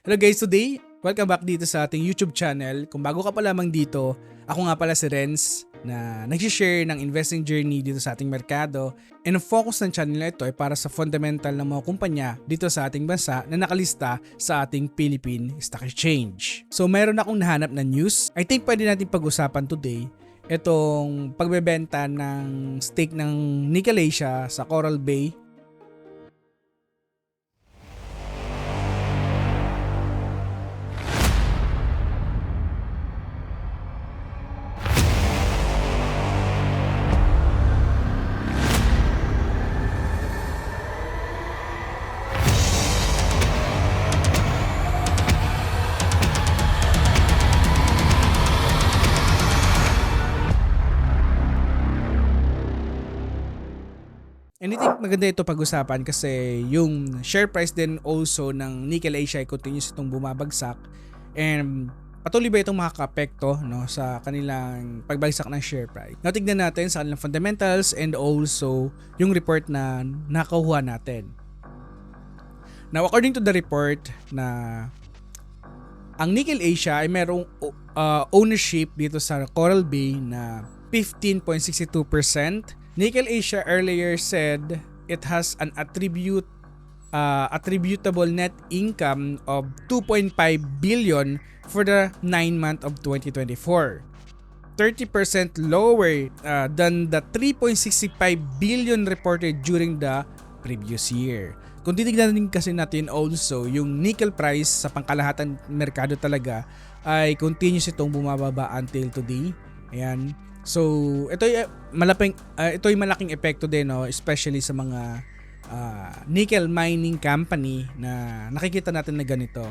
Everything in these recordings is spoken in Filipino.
Hello guys, today, welcome back dito sa ating YouTube channel. Kung bago ka pa lamang dito, ako nga pala si Renz na nag-share ng investing journey dito sa ating merkado. And ang focus ng channel na ito ay para sa fundamental ng mga kumpanya dito sa ating bansa na nakalista sa ating Philippine Stock Exchange. So meron akong nahanap na news. I think pwede natin pag-usapan today itong pagbebenta ng stake ng Nickel Asia sa Coral Bay. And I think maganda ito pag-usapan kasi yung share price din also ng Nickel Asia ay continuous itong bumabagsak. And patuloy ba itong makaka-apekto sa kanilang pagbagsak ng share price? Now, tignan natin sa kanilang fundamentals and also yung report na nakakuha natin. Now, according to the report na ang Nickel Asia ay merong ownership dito sa Coral Bay na 15.62%. Nickel Asia earlier said it has an attributable net income of 2.5 billion for the 9 month of 2024. 30% lower than the 3.65 billion reported during the previous year. Kung titignan din kasi natin also yung nickel price sa pangkalahatan merkado talaga ay continuous itong bumababa until today. Ayan. So, ito ay malaking epekto din, especially sa mga nickel mining company na nakikita natin na ganito.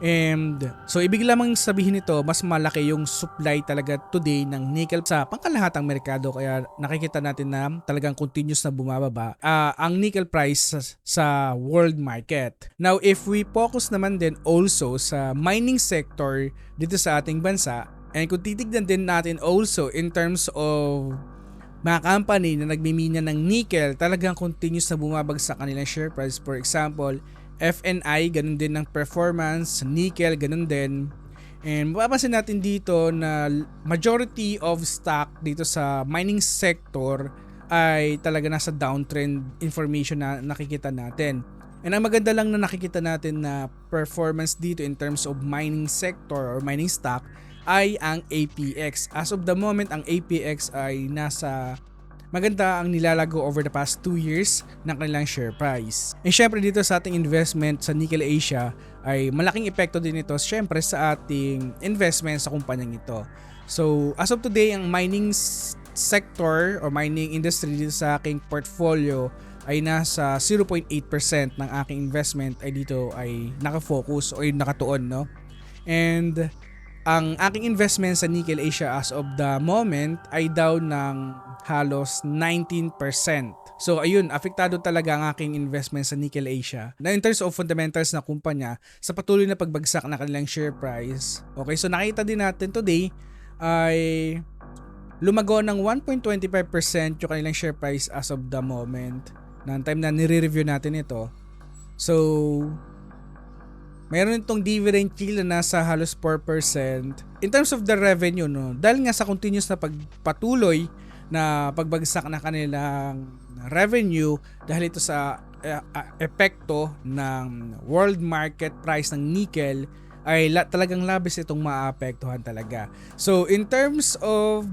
And so ibig lamang sabihin nito, mas malaki yung supply talaga today ng nickel sa pangkalahatang merkado, kaya nakikita natin na talagang continuous na bumababa ang nickel price sa world market. Now, if we focus naman din also sa mining sector dito sa ating bansa, and kung titignan din natin also in terms of mga company na nagmimina ng nickel, talagang continuous na bumabagsak kanilang share price. For example, FNI, ganun din ng performance, nickel, ganun din. And mapapansin natin dito na majority of stock dito sa mining sector ay talaga nasa downtrend information na nakikita natin. And ang maganda lang na nakikita natin na performance dito in terms of mining sector or mining stock ay ang APX. As of the moment, ang APX ay nasa maganda ang nilalago over the past 2 years ng kanilang share price. And syempre dito sa ating investment sa Nickel Asia ay malaking epekto din ito syempre sa ating investment sa kumpanyang ito. So as of today, ang mining sector or mining industry dito sa aking portfolio ay nasa 0.8% ng aking investment ay dito ay nakafocus o nakatuon, And ang aking investment sa Nickel Asia as of the moment ay down ng halos 19%. So ayun, apektado talaga ang aking investment sa Nickel Asia na in terms of fundamentals na kumpanya sa patuloy na pagbagsak na kanilang share price. Okay, so nakita din natin today ay lumago ng 1.25% yung kanilang share price as of the moment na time na nire-review natin ito. So mayroon itong dividend yield na nasa halos 4%. In terms of the revenue, dahil nga sa continuous na pagpatuloy na pagbagsak na kanilang revenue dahil ito sa epekto ng world market price ng nickel, ay talagang labis itong maapektuhan talaga. So in terms of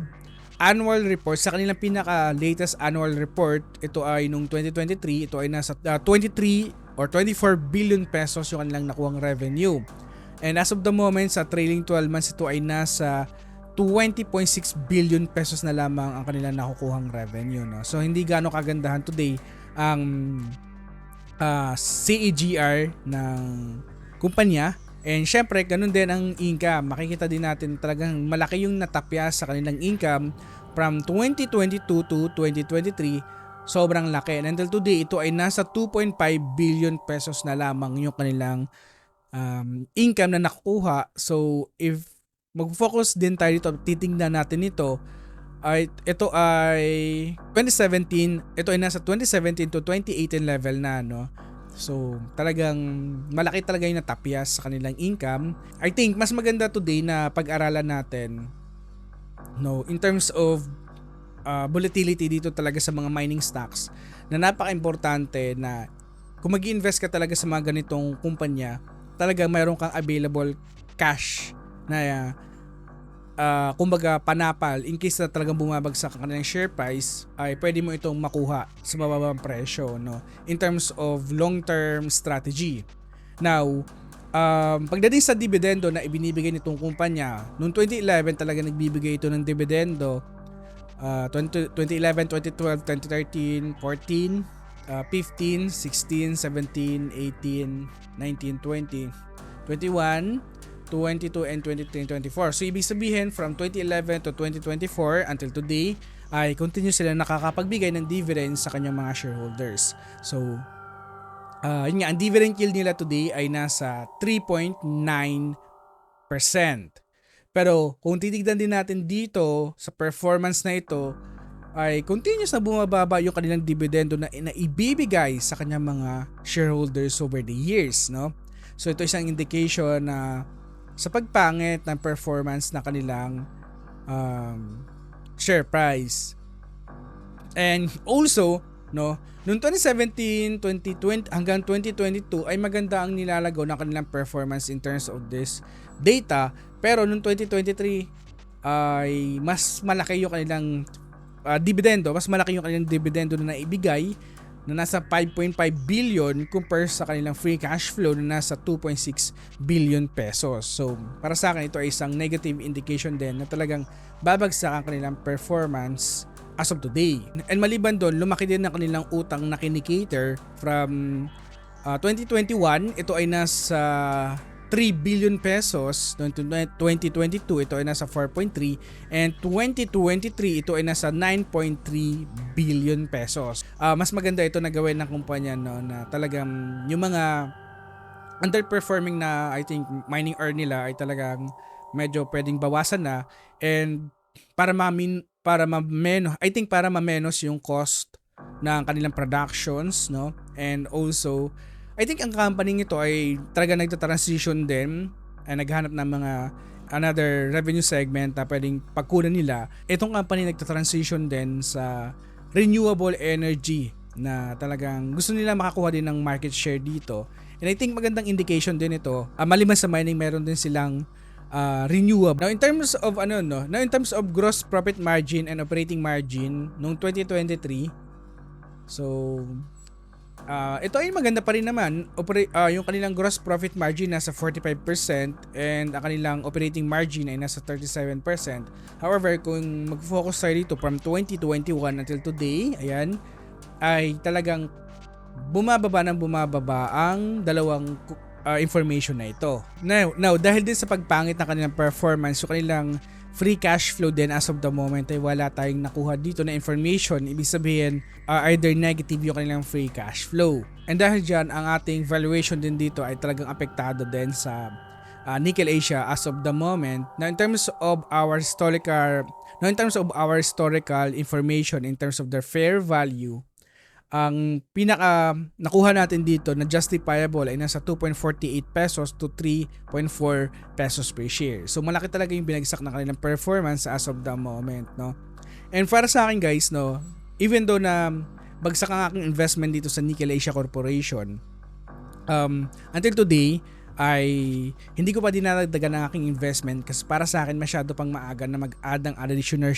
annual report, sa kanilang pinaka-latest annual report, ito ay nung 2023, ito ay nasa 23 or 24 billion pesos yung kanilang nakuhang revenue. And as of the moment, sa trailing 12 months, ito ay nasa 20.6 billion pesos na lamang ang kanilang nakukuhang revenue. So hindi gaano kagandahan today ang CAGR ng kumpanya. And syempre, ganun din ang income. Makikita din natin talagang malaki yung natapya sa kanilang income from 2022 to 2023. Sobrang laki. And until today, ito ay nasa 2.5 billion pesos na lamang yung kanilang income na nakukuha. So, if mag-focus din tayo dito, titingnan natin ito, ito ay 2017, ito ay nasa 2017 to 2018 level na, So, talagang malaki talaga yung natapyas sa kanilang income. I think mas maganda today na pag-aralan natin, no, in terms of volatility dito talaga sa mga mining stocks, na napaka-importante na kung mag-invest ka talaga sa mga ganitong kumpanya, talagang mayroon kang available cash na kumbaga panapal in case na talagang bumabagsak ang kanilang share price, ay pwede mo itong makuha sa mababang presyo, no, in terms of long-term strategy. Now, pagdating sa dividendo na ibinibigay nitong kumpanya, noong 2011 talaga nagbibigay ito ng dividendo. 2011, 2012, 2013, 14, 15, 16, 17, 18, 19, 20, 21, 22, and 23, 24. So ibig sabihin from 2011 to 2024 until today ay continue sila nakakapagbigay ng dividends sa kanyang mga shareholders. So yun nga, ang dividend yield nila today ay nasa 3.9%. Pero kung titignan din natin dito sa performance na ito, ay continuous na bumababa yung kanilang dividendo na ibibigay sa kanyang mga shareholders over the years, no? So ito isang indication na sa pagpangit ng performance na kanilang share price. And also, no, noong 2017, 2020 hanggang 2022 ay maganda ang nilalagaw ng kanilang performance in terms of this data, pero noong 2023 ay mas malaki yung kanilang dividendo, mas malaki yung kanilang dividendo na naibigay na nasa 5.5 billion compare sa kanilang free cash flow na nasa 2.6 billion pesos. So, para sa akin ito ay isang negative indication din na talagang babagsak ang kanilang performance as of today. And maliban doon, lumaki din ang kanilang utang na kinikater from 2021, ito ay nasa 3 billion pesos. 2022, ito ay nasa 4.3, and 2023, ito ay nasa 9.3 billion pesos. Mas maganda ito na gawin ng kumpanya, no, na talagang yung mga underperforming na I think mining earn nila ay talagang medyo pwedeng bawasan na, and para ma-menos yung cost ng kanilang productions, no, and also I think ang company nito ay talaga nagta-transition din, ay naghanap ng mga another revenue segment na pwedeng pagkunan nila. Itong company nagta-transition din sa renewable energy na talagang gusto nila makakuha din ng market share dito. And I think magandang indication din ito. Maliban sa mining, meron din silang renewable. Now in terms of in terms of gross profit margin and operating margin noong 2023, so ito ay maganda pa rin naman. Yung kanilang gross profit margin nasa 45% and ang kanilang operating margin ay nasa 37%. However, kung mag-focus tayo dito from 2021 until today, ayan, ay talagang bumababa ang dalawang information na ito. Now, dahil din sa pagpangit ng kanilang performance, yung kanilang free cash flow din as of the moment ay wala tayong nakuha dito na information. Ibig sabihin, either negative yung kanilang free cash flow. And dahil dyan, ang ating valuation din dito ay talagang apektado din sa Nickel Asia as of the moment. Now in terms of our historical information, in terms of their fair value, ang pinaka nakuha natin dito na justifiable ay nasa 2.48 pesos to 3.4 pesos per share. So malaki talaga yung binagsak ng kanilang performance as of the moment, no. And para sa akin guys, no, even though na bagsak ang aking investment dito sa Nickel Asia Corporation, until today ay hindi ko pa dinadagdagan ng aking investment kasi para sa akin masyado pang maaga na mag-add ng additional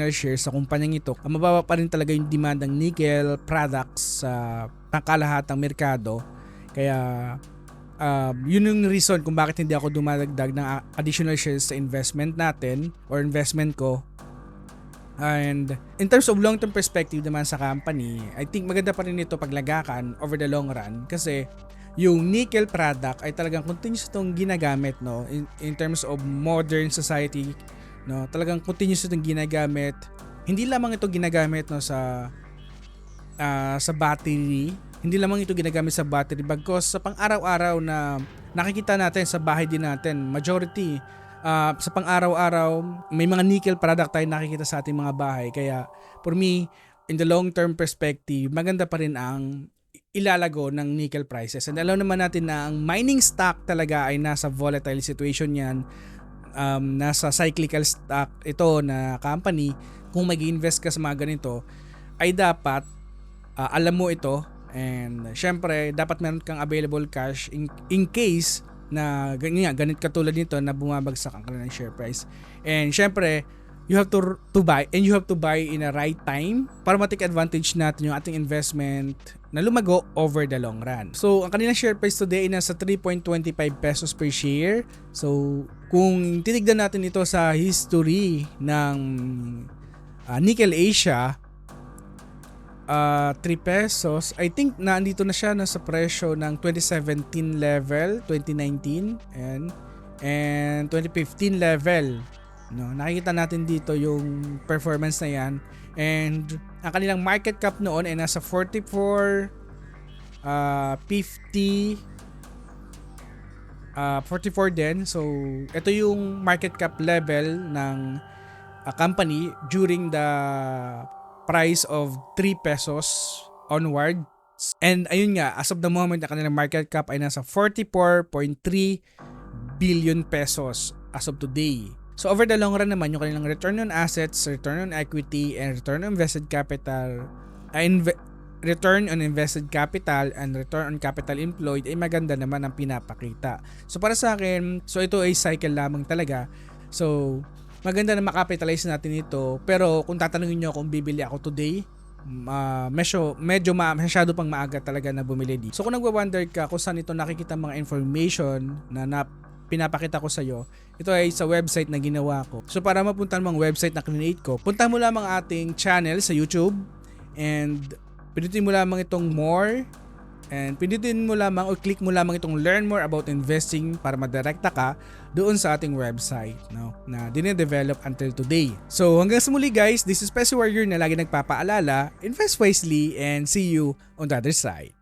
shares sa kumpanyang ito. Mababa pa rin talaga yung demand ng nickel products sa pangkalahatang merkado. Kaya yun yung reason kung bakit hindi ako dumadagdag ng additional shares sa investment natin or investment ko. And in terms of long-term perspective naman sa company, I think maganda pa rin ito paglagakan over the long run kasi yung nickel product ay talagang continuous itong ginagamit, no, in terms of modern society, no, talagang continuous itong ginagamit. Hindi lamang ito ginagamit, no, sa battery, hindi lamang ito ginagamit sa battery bagkus sa pang-araw-araw na nakikita natin sa bahay din natin, majority sa pang-araw-araw may mga nickel product tayo nakikita sa ating mga bahay. Kaya for me, in the long term perspective, maganda pa rin ang ilalago ng nickel prices. And alam naman natin na ang mining stock talaga ay nasa volatile situation yan. Nasa cyclical stock ito na company. Kung mag-invest ka sa mga ganito, ay dapat alam mo ito. And syempre, dapat meron kang available cash in case na ganit katulad nito na bumabagsak ang kanilang share price. And syempre, you have to buy, and you have to buy in a right time para ma-take advantage natin yung ating investment na lumago over the long run. So, ang kanilang share price today ay nasa 3.25 pesos per share. So, kung titignan natin ito sa history ng Nickel Asia, 3 pesos, I think na andito na siya nasa presyo ng 2017 level, 2019 and 2015 level. No, nakikita natin dito yung performance na yan, and ang kanilang market cap noon ay nasa 44 din. So ito yung market cap level ng company during the price of 3 pesos onward. And ayun nga, as of the moment, ang kanilang market cap ay nasa 44.3 billion pesos as of today. So over the long run naman, yung kanilang return on assets, return on equity, and return on invested capital, return on invested capital and return on capital employed ay maganda naman ang pinapakita. So para sa akin, so ito ay cycle lamang talaga. So maganda na makapitalize natin ito, pero kung tatanungin nyo kung bibili ako today, masyado pang maaga talaga na bumili dito. So kung nagwa-wonder ka kung saan ito nakikita mga information na pinapakita ko sa iyo, ito ay sa website na ginawa ko. So para mapuntahan mo ang website na create ko, punta mo lamang ating channel sa YouTube, and pindutin mo lamang itong more, and pindutin mo lamang o click mo lamang itong learn more about investing para madirekta ka doon sa ating website, no, na dine-develop until today. So hanggang sa muli guys, this is pse Warrior na lagi nagpapaalala, invest wisely and see you on the other side.